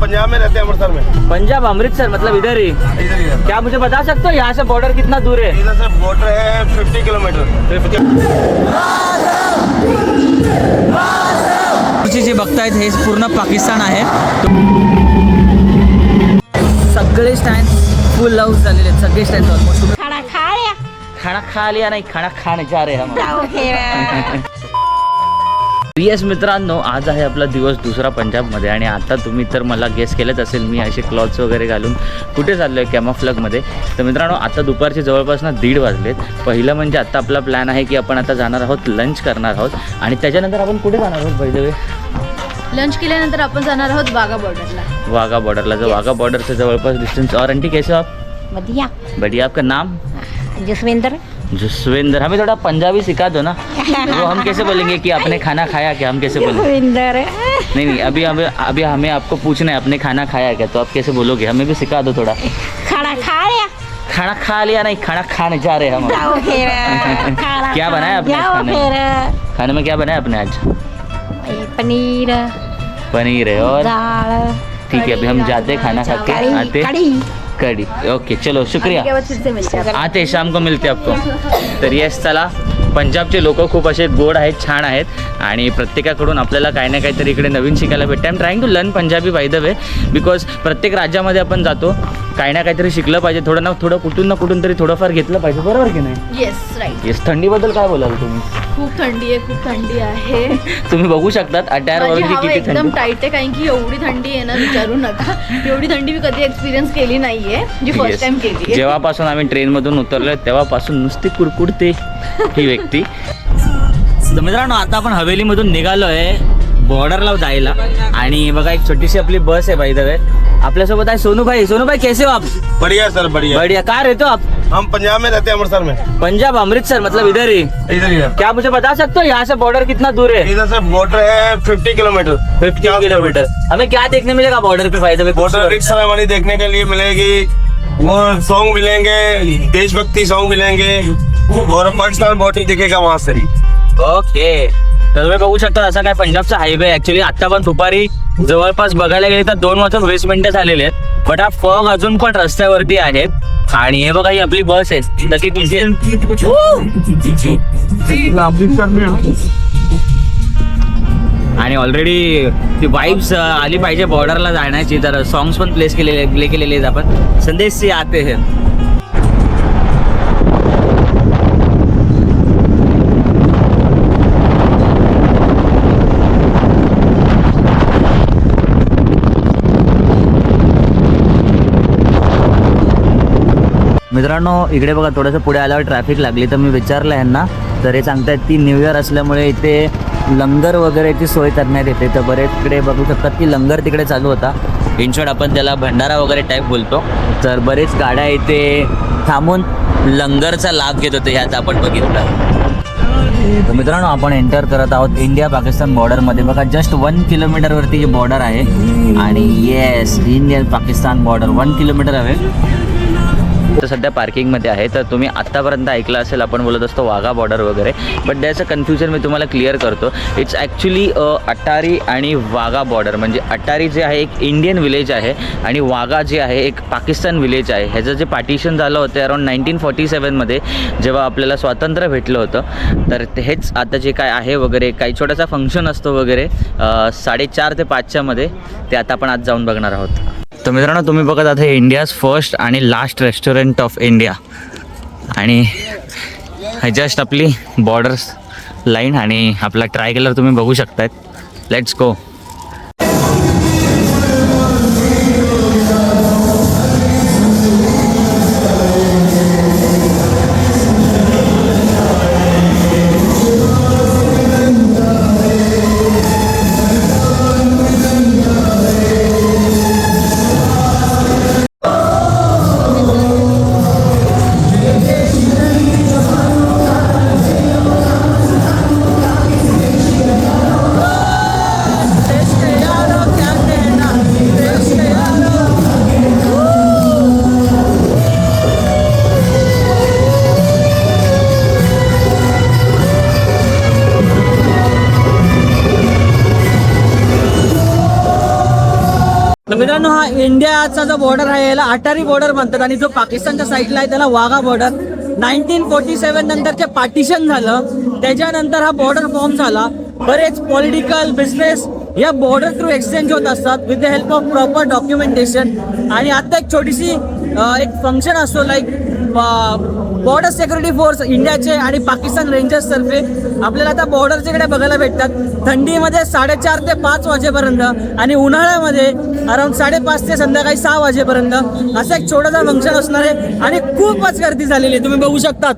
पंजाब में रहते हैं, अमृतसर में। पंजाब अमृतसर मतलब इधर ही? इधर ही। क्या मुझे बता सकते हो यहाँ से बॉर्डर कितना दूर है? इधर से बॉर्डर है 50 किलोमीटर। जे बघतायत हे पूर्ण पाकिस्तान आहे. सगळे स्टँड फुल हाऊस झालेले आहेत, सगळे स्टँड ऑलमोस्ट. खाना खा लिया नाही, खाना खाने जा रहे हम. येस मित्रांनो, आज आहे आपला दिवस दुसरा पंजाबमध्ये आणि आता तुम्ही तर मला गेस केलंच असेल मी असे क्लॉथ्स वगैरे घालून कुठे चाललो आहे, कॅमोफ्लॅगमध्ये. तर मित्रांनो, आता दुपारचे जवळपास 1:30 वाजलेत. पहिलं म्हणजे आता आपला प्लॅन आहे की आपण आता जाणार आहोत, लंच करणार आहोत आणि त्याच्यानंतर आपण कुठे जाणार आहोत? बाय द वे, लंच केल्यानंतर आपण जाणार आहोत वाघा बॉर्डरला. वाघा बॉर्डरला. जो वाघा बॉर्डर से जवळपास डिस्टेंस. और आंटी कैसे हो आप? बढ़िया. बढ़िया. आपका नाम? जसविंदर. जसविंदर. हमें थोड़ा पंजाबी सिखा दो ना. वो हम कैसे बोलेंगे कि आपने खाना खाया क्या? हम कैसे बोलेंगे? जसविंदर. नहीं, अभी हमें आपको पूछना है आपने खाना खाया क्या, तो आप कैसे बोलोगे? हमें भी सिखा दो थोड़ा. खाना खा लिया. खाना खा लिया नहीं, खाना खाने जा रहे हैं हम. क्या बनाया आपने खाने में? क्या बनाया आपने आज? पनीर. पनीर है और दाल. ठीक है, अभी हम जाते हैं, खाना खा के आते. कड़ी. ओके, चलो शुक्रिया. आते शाम को मिळते आपको. तर येस, चला. पंजाबचे लोक खूप असे गोड आहेत, छान आहेत आणि प्रत्येकाकडून आपल्याला काही ना काहीतरी इकडे नवीन शिकायला भेटते. I am trying to learn Punjabi by the way, because प्रत्येक राज्यामध्ये आपण जातो, काही ना काहीतरी शिकलं पाहिजे, थोडं ना थोडं कुठून ना कुठून तरी थोडंफार घेतलं पाहिजे. बरोबर की नाही? Yes, right. येस. थंडीबद्दल काय बोलाल तुम्ही? खूप थंडी आहे, खूप थंडी आहे. तुम्ही बघू शकतात अटायरवरून की किती एकदम थंडी. टाईट आहे, कारण की एवढी थंडी आहे ना, विचारू नका. एवढी थंडी मी कधी एक्सपिरियन्स केली नाहीये, जी फर्स्ट टाइम केली. जेव्हापासून आम्ही ट्रेनमधून उतरलोय तेव्हापासून नुसती कुरकुडते ही व्यक्ती. तर मित्रांनो, आता आपण हवेलीमधून निघालोय बॉर्डरला जायला आणि बघा एक छोटीशी आपली बस आहे बाय द वे. आपल्यासोबत आहे सोनू भाई. सोनू भाई कैसे हो आप? बढ़िया सर, बढ़िया. बढ़िया. कहाँ रहते हो आप? हम पंजाब में रहते हैं, अमृतसर में. पंजाब अमृतसर मतलब इधर ही? इधर ही. क्या मुझे बता सकते हो यहाँ से बॉर्डर कितना दूर है? इधर से बॉर्डर है 50 किलोमीटर. 50 किलोमीटर. हमें क्या देखने मिलेगा border pay bye the way? Border rickshaw ceremony देखने के लिए मिलेगी, वो सॉन्ग मिलेंगे, देशभक्ति सॉन्ग मिलेंगे और पाकिस्तान बॉर्डर दिखेगा वहाँ से. ओके. तर तुम्ही बघू शकता असा काय पंजाबचा हायवे. ऍक्च्युली आता पण दुपारी जवळपास बघायला गेले तर 2:20 झालेले आहेत, बट हा फॉग अजून पण रस्त्यावरती आहेत. आणि हे बघा, ही आपली बस आहे जशी तुझी. आणि ऑलरेडी ती वाइब्स आली पाहिजे बॉर्डरला जाण्याची, तर सॉंग्स पण प्ले केलेले आहेत आपण. संदेश से आते हैं. मित्रांनो, इकडे बघा थोडंसं पुढे आल्यावर ट्रॅफिक लागली, तर मी विचारलं ह्यांना, तर हे सांगतायत की न्यू इयर असल्यामुळे इथे लंगर वगैरेची सोय करण्यात येते. तर बरेच इकडे बघू शकतात की लंगर तिकडे चालू होता. इन शॉर्ट आपण त्याला भंडारा वगैरे टाईप बोलतो. तर बरेच गाड्या इथे थांबून लंगरचा लाभ घेत होते, ह्यात आपण बघितलं. तर मित्रांनो, आपण एंटर करत आहोत इंडिया पाकिस्तान बॉर्डरमध्ये. बघा, जस्ट 1 किलोमीटरवरती ही बॉर्डर आहे आणि yes, India Pakistan border 1 kilometre आहे. तर सध्या पार्किंगमध्ये आहे. तर तुम्ही आत्तापर्यंत ऐकलं असेल आपण बोलत असतो वाघा बॉर्डर वगैरे, बट द्याचं कन्फ्युजन मी तुम्हाला क्लिअर करतो. इट्स ॲक्च्युली अटारी आणि वाघा बॉर्डर. म्हणजे अटारी जे आहे एक इंडियन विलेज आहे आणि वाघा जे आहे एक पाकिस्तान विलेज आहे. ह्याचं जे पार्टिशन झालं होतं अराउंड 1947मध्ये, जेव्हा आपल्याला स्वातंत्र्य भेटलं होतं. तर हेच आता जे काय आहे वगैरे, काही छोटासा फंक्शन असतो वगैरे 4:30 ते 5 मध्ये, ते आता आपण आज जाऊन बघणार आहोत. तर मित्रांनो, तुम्ही बघत आहात हे इंडियाज फर्स्ट आणि लास्ट रेस्टॉरंट ऑफ इंडिया आणि हे जस्ट आपली बॉर्डर्स लाईन आणि आपला ट्राय कलर तुम्ही बघू शकतायत. Let's go. मित्रांनो, हा इंडियाचा जो बॉर्डर आहे याला अटारी बॉर्डर म्हणतात आणि जो पाकिस्तानच्या साईडला आहे त्याला वाघा बॉर्डर. 1947 नंतरचे पार्टिशन झालं, त्याच्यानंतर हा बॉर्डर फॉर्म झाला. बरेच पॉलिटिकल बिझनेस या बॉर्डर थ्रू एक्सचेंज होत असतात with the help of proper documentation. आणि आता एक छोटीशी एक फंक्शन असतो लाईक बॉर्डर सिक्युरिटी फोर्स इंडियाचे आणि पाकिस्तान रेंजर्स तर्फे आपल्याला आता बॉर्डरच्या इकडे बघायला भेटतात. थंडीमध्ये 4:30 ते 5 वाजेपर्यंत आणि उन्हाळ्यामध्ये अराउंड 5:30 ते संध्याकाळी 6 वाजेपर्यंत असं एक छोटासा फंक्शन असणार आहे आणि खूपच गर्दी झालेली आहे, तुम्ही बघू शकतात.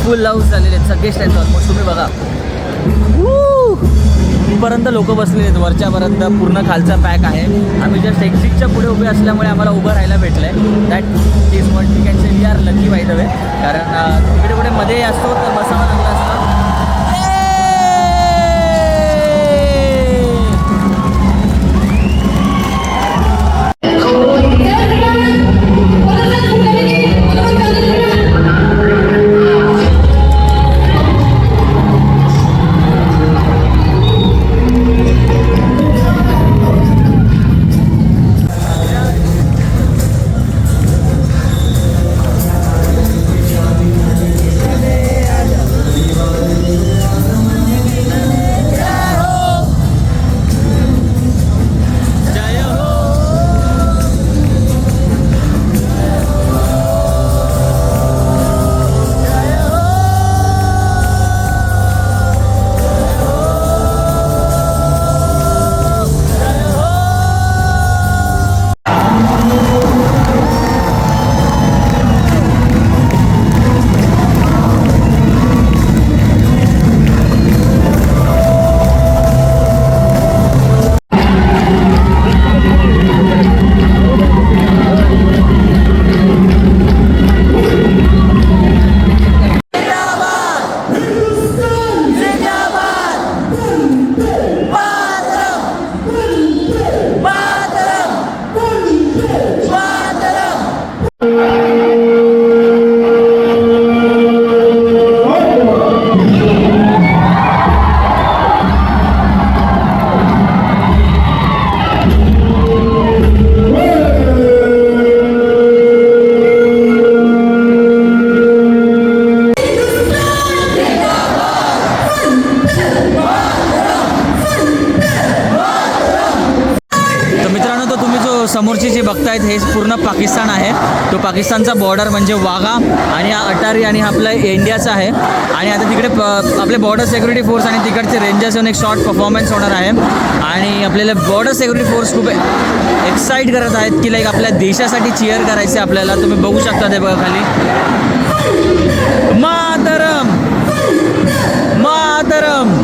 फुल हाऊस झालेले आहेत सगळे स्टँड ऑलमोस्ट. तुम्ही बघा पर्यंत लोक बसलेले आहेत, वरच्यापर्यंत पूर्ण खालचा पॅक आहे. आम्ही जस्ट एक्झिटच्या पुढे उभे असल्यामुळे आम्हाला उभं राहायला भेटलं आहे. That is one we can say we are lucky by the way, कारण तिकडे कुठे मध्ये असतो तर बसावं लागलं असतं. समोरची जी बघतायत हे पूर्ण पाकिस्तान आहे. तो पाकिस्तानचा बॉर्डर म्हणजे वाघा आणि हा अटारी आणि हा आपला इंडियाचा आहे. आणि आता तिकडे आपले बॉर्डर सिक्युरिटी फोर्स आणि तिकडचे रेंजर्स येऊन एक शॉर्ट परफॉर्मन्स होणार आहे. आणि आपल्याला बॉर्डर सिक्युरिटी फोर्स खूप एक्साईट करत आहेत की लाईक आपल्या देशासाठी चिअर करायचे आपल्याला. तुम्ही बघू शकता ते बघा खाली मातरम मातरम.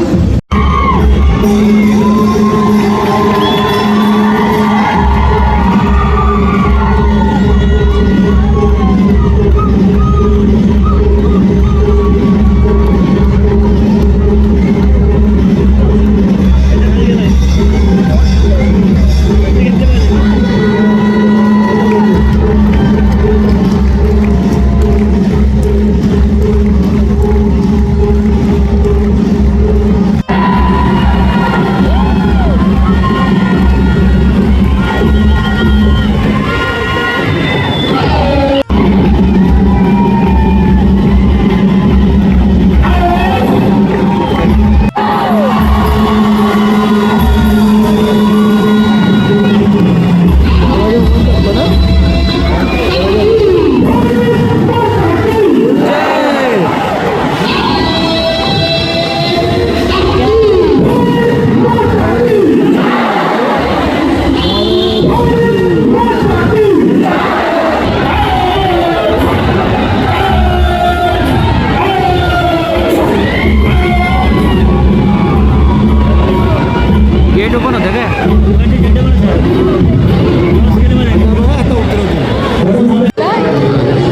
गेट ओपन होतं काय?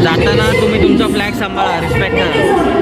जाताना तुम्ही तुमचा फ्लॅग सांभाळा, रिस्पेक्ट करा.